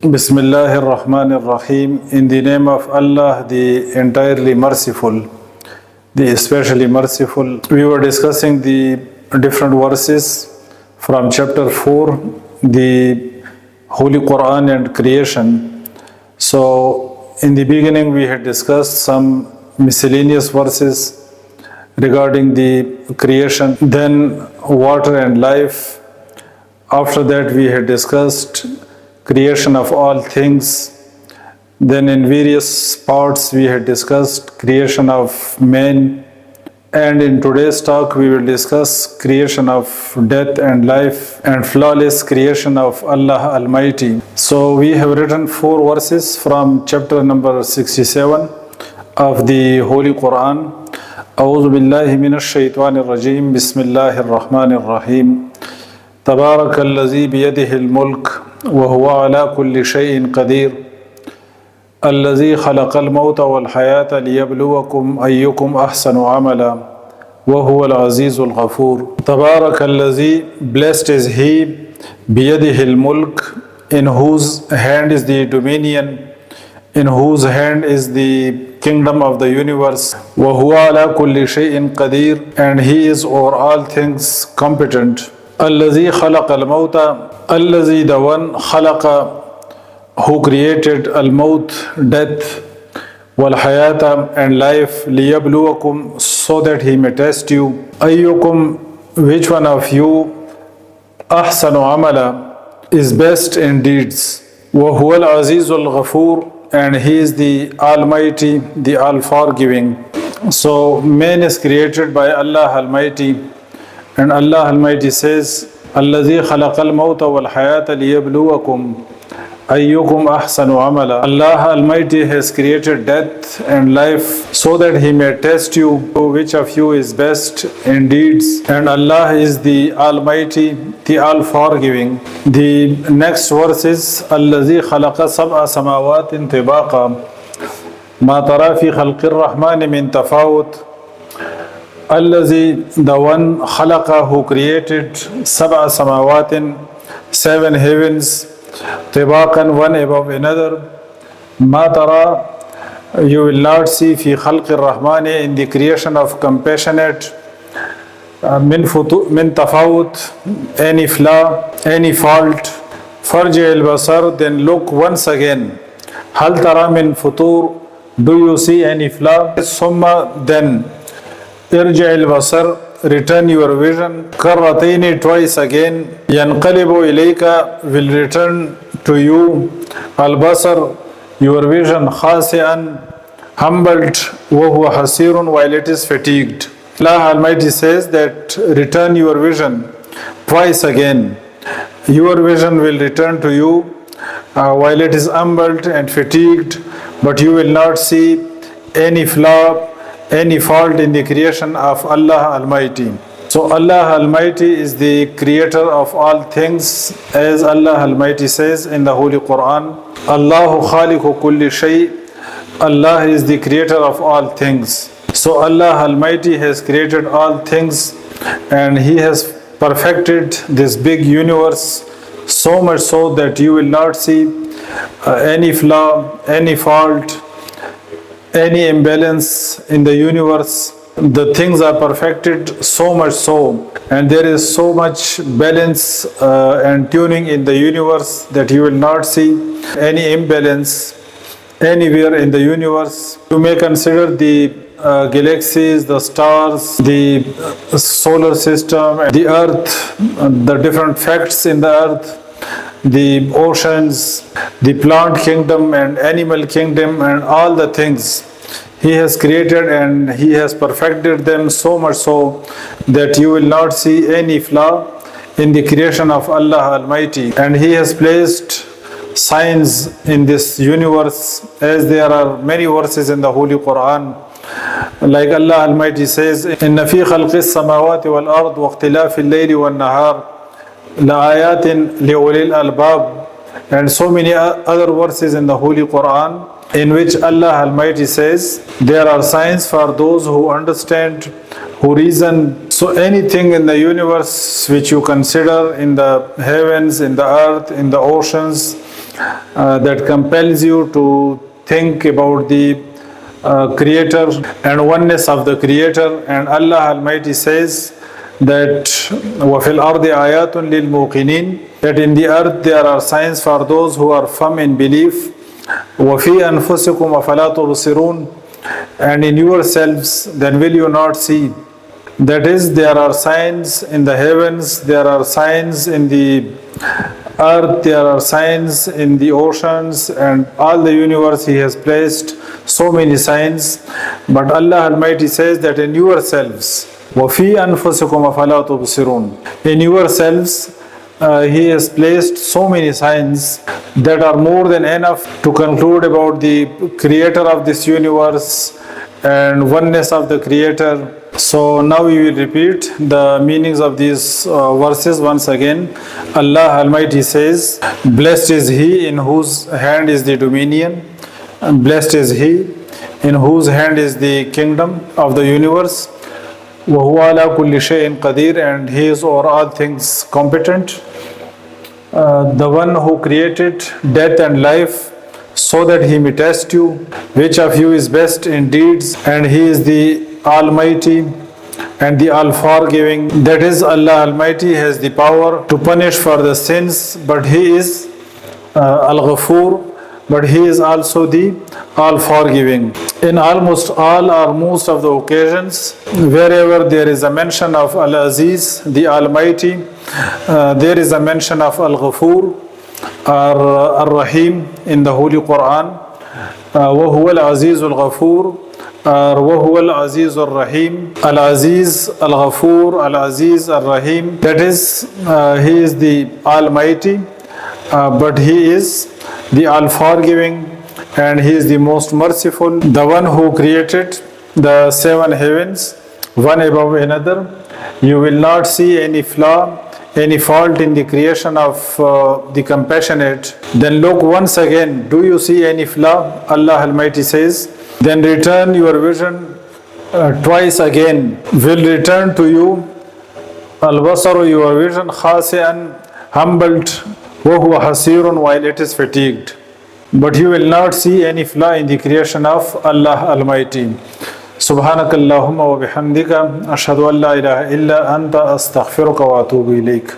Bismillahir Rahmanir Rahim. In the name of Allah, the entirely merciful, the especially merciful. We were discussing the different verses from chapter 4, the Holy Quran and creation. So, in the beginning, we had discussed some miscellaneous verses regarding the creation, then water and life. After that, we had discussed creation of all things. Then in various parts we had discussed creation of man, and in today's talk we will discuss creation of death and life and flawless creation of Allah Almighty. So we have written 4 verses from chapter number 67 of the Holy Quran. أعوذ بالله من الشيطان الرجيم بسم الله الرحمن الرحيم تبارك الذي بيده الملك وهو على كل شيء قدير الذي خلق الموت والحياة ليبلوكم أيكم أحسن عملا وهو العزيز الغفور. تبارك الذي, blessed is he, بيده الملك, in whose hand is the dominion, in whose hand is the kingdom of the universe. وهو على كل شيء قدير, and he is over all things competent. الذي خلق الموت, الذي, the one, خلق, who created الموت, death, والحياة, and life, ليبلوكم, so that he may test you. أيكم, which one of you, أحسن عملا, is best in deeds. وهو العزيز الغفور, and he is the Almighty, the All-Forgiving. So man is created by Allah Almighty, and Allah Almighty says, الذي خلق الموت والحياة ليبلوكم أيكم أحسن عملا. Allah Almighty has created death and life so that He may test you which of you is best in deeds. And Allah is the Almighty, the All-Forgiving. The next verse is الذي خلق سبع سماوات طباقا ما ترى في خلق الرحمن من تفاوت. الذي, the one, خلق, who created سبع سماوات, 7 heavens, طباقا, one above another. ما ترى, you will not see في خلق الرحمن, in the creation of compassionate, من تفاوت, any flaw, any fault. فرجع البصر, then look once again. هل ترى من فطور, do you see any flaw? ثم, then ارجع البصر, return your vision. كرتين, twice again. ينقلب إليك, will return to you. البصر, your vision. خاسئا, humbled. وهو حسير, while it is fatigued. Allah Almighty says that return your vision twice again. Your vision will return to you while it is humbled and fatigued, but you will not see any flaw, any fault in the creation of Allah Almighty. So Allah Almighty is the creator of all things, as Allah Almighty says in the Holy Quran, Allahu khaliqu kulli shay, Allah is the creator of all things. So Allah Almighty has created all things, and He has perfected this big universe, so much so that you will not see any flaw, any fault, any imbalance in the universe. The things are perfected so much so, and there is so much balance and tuning in the universe that you will not see any imbalance anywhere in the universe. You may consider the galaxies, the stars, the solar system, the earth, the different facts in the earth, the oceans, the plant kingdom and animal kingdom, and all the things He has created, and He has perfected them so much so that you will not see any flaw in the creation of Allah Almighty. And He has placed signs in this universe, as there are many verses in the Holy Quran. Like Allah Almighty says, إِنَّ فِي خَلْقِ السَّمَاوَاتِ وَالْأَرْضِ وَاخْتِلَافِ اللَّيْلِ وَالنَّهَارِ لَآيَاتٍ لِأُولِي الْأَلْبَابِ. And so many other verses in the Holy Quran in which Allah Almighty says, there are signs for those who understand, who reason. So anything in the universe which you consider, in the heavens, in the earth, in the oceans, that compels you to think about the Creator and oneness of the Creator. And Allah Almighty says that وَفِي الْأَرْضِ آيَاتٌ لِلْمُوقِنِينَ, that in the earth there are signs for those who are firm in belief. وَفِي أَنفُسِكُمْ أَفَلَا تُبْصِرُونَ, and in yourselves, then will you not see? That is, there are signs in the heavens, there are signs in the earth, there are signs in the oceans, and all the universe He has placed so many signs. But Allah Almighty says that in yourselves, وَفِي أَنفُسِكُمْ أَفَلَا تُبْصِرُونَ, in yourselves He has placed so many signs that are more than enough to conclude about the Creator of this universe and oneness of the Creator. So now we will repeat the meanings of these verses once again. Allah Almighty says, blessed is he in whose hand is the dominion, and blessed is he in whose hand is the kingdom of the universe. وَهُوَ عَلَى كُلِّ شَيْءٍ قَدِيرٌ, and he is over all things competent. The one who created death and life so that he may test you, which of you is best in deeds, and he is the Almighty and the All-Forgiving. That is, Allah Almighty has the power to punish for the sins, but He is Al-Ghafur, but He is also the All-Forgiving. In almost all or most of the occasions, wherever there is a mention of Al-Aziz, the Almighty, there is a mention of Al-Ghafur or Ar-Rahim in the Holy Quran. وَهُوَ الْعَزِيزُ الْغَفُورُ, وَهُوَ الْعَزِيزُ الرَّحِيمُ. Al-Aziz, Al-Ghafur, Al-Aziz, Al-Rahim. That is, He is the Almighty, but He is the All-Forgiving, and He is the most merciful. The one who created the seven heavens, one above another. You will not see any flaw, any fault in the creation of the compassionate. Then look once again, do you see any flaw? Allah Almighty says, then return your vision twice again. Will return to you al-basaru, your vision, khasi'an, humbled, وَهُوَ حَسِيرٌ, while it is fatigued. But you will not see any flaw in the creation of Allah Almighty. سبحانك اللهم وبحمدك أشهد أن لا إله إلا أنت أستغفرك وأتوب إليك.